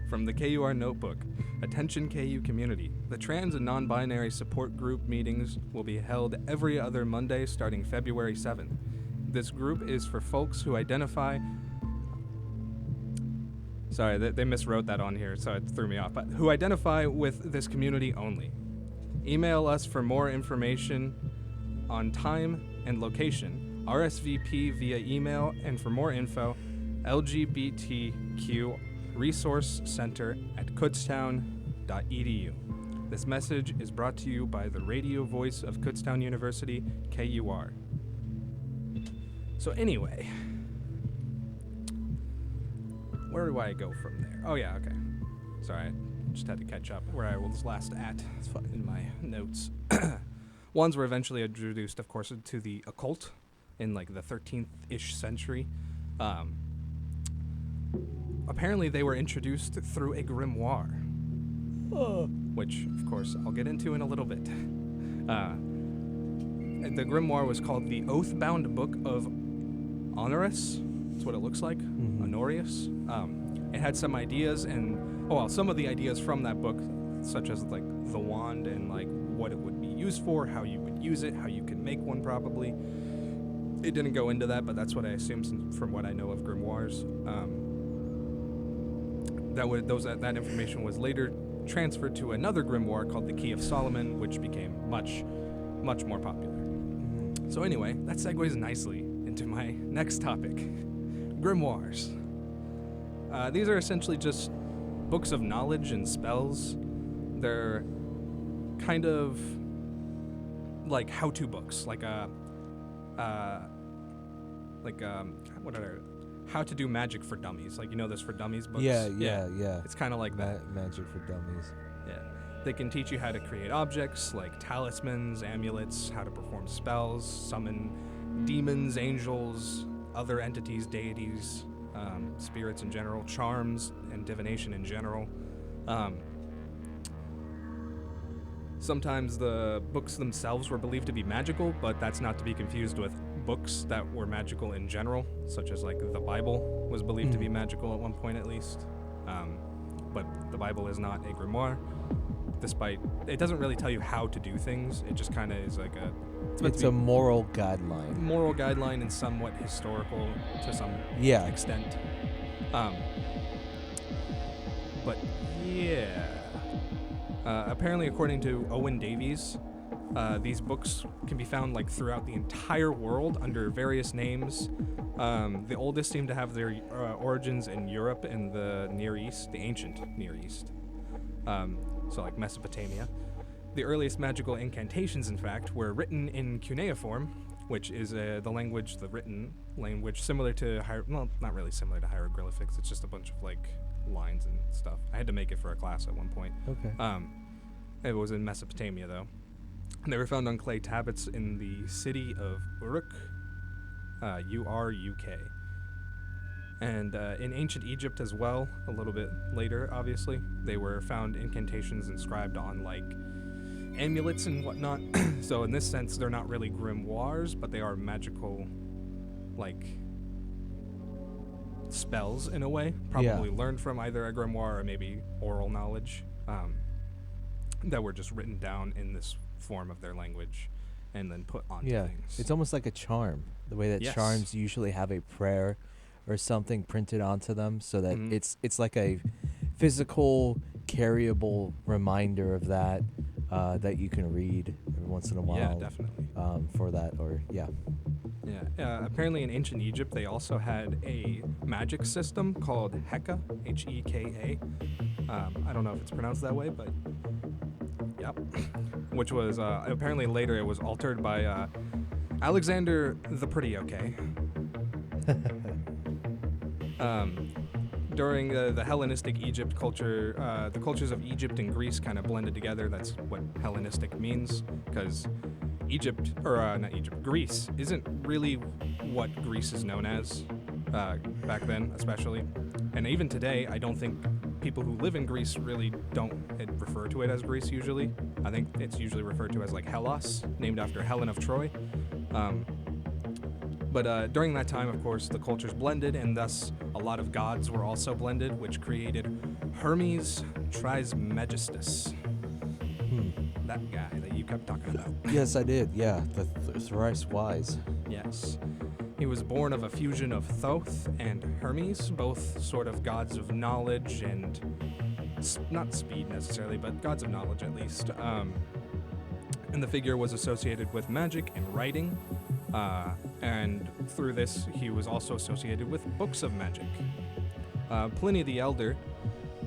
From the KUR notebook. Attention KU community. The trans and non-binary support group meetings will be held every other Monday starting February 7th. This group is for folks who identify... Sorry, they miswrote that on here, so it threw me off. But who identify with this community only. Email us for more information on time and location. RSVP via email, and for more info, LGBTQ Resource Center at kutztown.edu. This message is brought to you by the radio voice of Kutztown University, KUR. So anyway, where do I go from there? Oh yeah, okay. Sorry, I just had to catch up where I was last at in my notes. Wands were eventually introduced, of course, to the occult in like the 13th-ish century. Apparently they were introduced through a grimoire, which, of course, I'll get into in a little bit. The grimoire was called the Oath-Bound Book of Honorius. That's what it looks like, Honorius. It had some ideas, and some of the ideas from that book, such as like the wand and like what it would be used for, how you would use it, how you can make one probably. It didn't go into that, but that's what I assume from what I know of grimoires. That information was later transferred to another grimoire called the Key of Solomon, which became much, much more popular. So anyway, that segues nicely into my next topic, grimoires. These are essentially just books of knowledge and spells. They're kind of like how-to books, how to do magic for dummies, like, you know, those for dummies books. Yeah. It's kind of like that. Magic for dummies. Yeah, they can teach you how to create objects like talismans, amulets, how to perform spells, summon demons, angels, other entities, deities, spirits in general, charms, and divination in general. Sometimes the books themselves were believed to be magical, but that's not to be confused with books that were magical in general, such as like the Bible was believed to be magical at one point at least. But the Bible is not a grimoire, despite it doesn't really tell you how to do things. It just kind of is like it's a moral guideline. Moral guideline and somewhat historical to some extent. But yeah. Apparently, according to Owen Davies, these books can be found like throughout the entire world under various names. The oldest seem to have their origins in Europe and the Near East, the ancient Near East. So like Mesopotamia. The earliest magical incantations, in fact, were written in cuneiform, which is the written language, similar to, not really similar to hieroglyphics. It's just a bunch of like lines and stuff. I had to make it for a class at one point. Okay. It was in Mesopotamia, though. They were found on clay tablets in the city of Uruk, U-R-U-K. And in ancient Egypt as well, a little bit later, obviously, they were found incantations inscribed on, like, amulets and whatnot. So in this sense, they're not really grimoires, but they are magical, like, spells in a way. Probably learned from either a grimoire or maybe oral knowledge that were just written down in this form of their language and then put onto things. It's almost like a charm, the way that charms usually have a prayer or something printed onto them, so that it's like a physical, carryable reminder of that that you can read every once in a while. Yeah, definitely. For that, or Yeah. Apparently in ancient Egypt, they also had a magic system called Heka, H-E-K-A. I don't know if it's pronounced that way, but yep. Which was, apparently later it was altered by Alexander the Pretty Okay. During the Hellenistic Egypt culture, the cultures of Egypt and Greece kind of blended together. That's what Hellenistic means, because Greece isn't really what Greece is known as back then, especially. And even today, I don't think people who live in Greece really don't refer to it as Greece usually. I think it's usually referred to as like Hellas, named after Helen of Troy. But during that time, of course, the cultures blended, and thus a lot of gods were also blended, which created Hermes Trismegistus. That guy that you kept talking about. Yes, I did. Yeah, the thrice wise. Yes. He was born of a fusion of Thoth and Hermes, both sort of gods of knowledge and not speed necessarily, but gods of knowledge at least. And the figure was associated with magic and writing. And through this, he was also associated with books of magic. Pliny the Elder,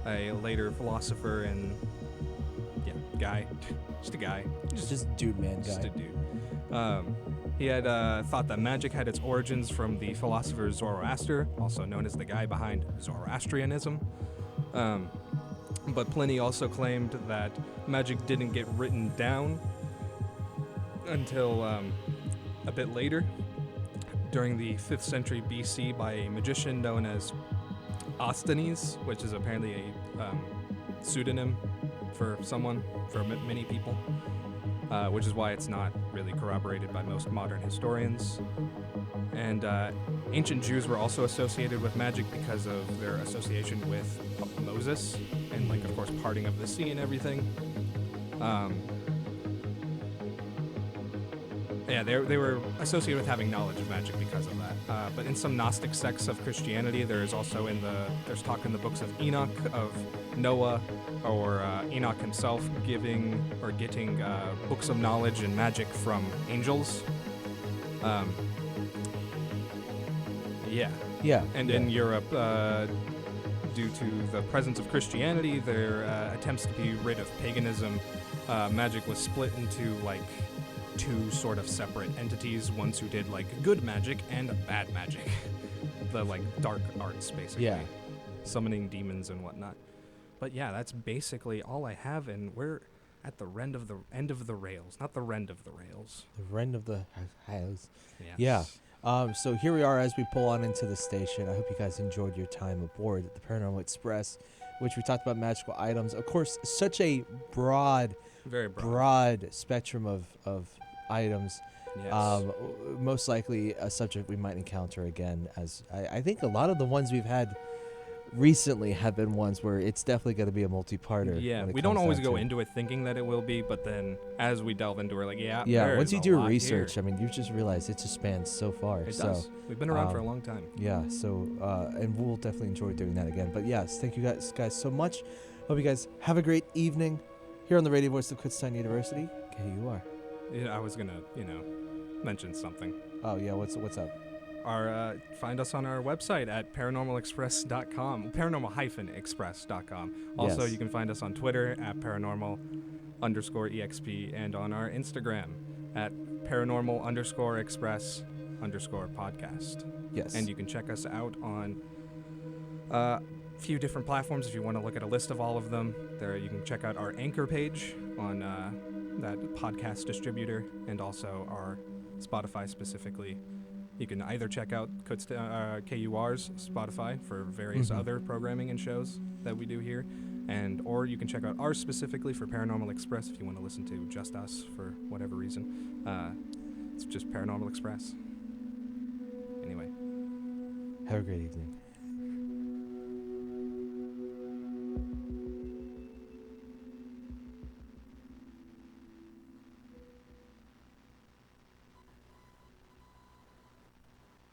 a later philosopher and guy, just a guy, Just dude, man, just guy. a dude. He had thought that magic had its origins from the philosopher Zoroaster, also known as the guy behind Zoroastrianism. But Pliny also claimed that magic didn't get written down until a bit later, during the 5th century BC, by a magician known as Osthenes, which is apparently a pseudonym for someone, for many people, which is why it's not really corroborated by most modern historians. And ancient Jews were also associated with magic because of their association with Moses and, like, of course, parting of the sea and everything. They were associated with having knowledge of magic because of that. But in some Gnostic sects of Christianity, there's talk in the books of Enoch of Noah, or Enoch himself getting books of knowledge and magic from angels. In Europe, due to the presence of Christianity, their attempts to be rid of paganism, magic was split into like two sort of separate entities, ones who did like good magic and bad magic. The like dark arts, basically. Yeah. Summoning demons and whatnot. But yeah, that's basically all I have, and we're at the end of the rails, not the rend of the rails. The rend of the house. Yes. Yeah. So here we are as we pull on into the station. I hope you guys enjoyed your time aboard the Paranormal Express, which we talked about magical items. Of course, such a Very broad. broad spectrum of items. Yes. Most likely a subject we might encounter again, as I think a lot of the ones we've had recently have been ones where it's definitely going to be a multi-parter. Yeah, when it we don't comes always down go to it. into it thinking that it will be, but then as we delve into it, like, Yeah, there once is you a do lot research, here. I mean, you just realize it just spans so far. It so, does. We've been around for a long time. Yeah, so, and we'll definitely enjoy doing that again. But yes, thank you guys so much. Hope you guys have a great evening here on the radio voice of Kutztown University. KUR. Yeah, I was going to, mention something. Oh, yeah, what's up? Find us on our website at paranormalexpress.com, paranormal-express.com. Also, Yes. you can find us on Twitter at paranormal_exp and on our Instagram at paranormal_express_podcast. Yes. And you can check us out on a few different platforms if you want to look at a list of all of them. There, you can check out our Anchor page on that podcast distributor, and also our Spotify specifically. You can either check out KUR's Spotify for various other programming and shows that we do here, or you can check out ours specifically for Paranormal Express if you want to listen to just us for whatever reason. It's just Paranormal Express. Anyway. Have a great evening.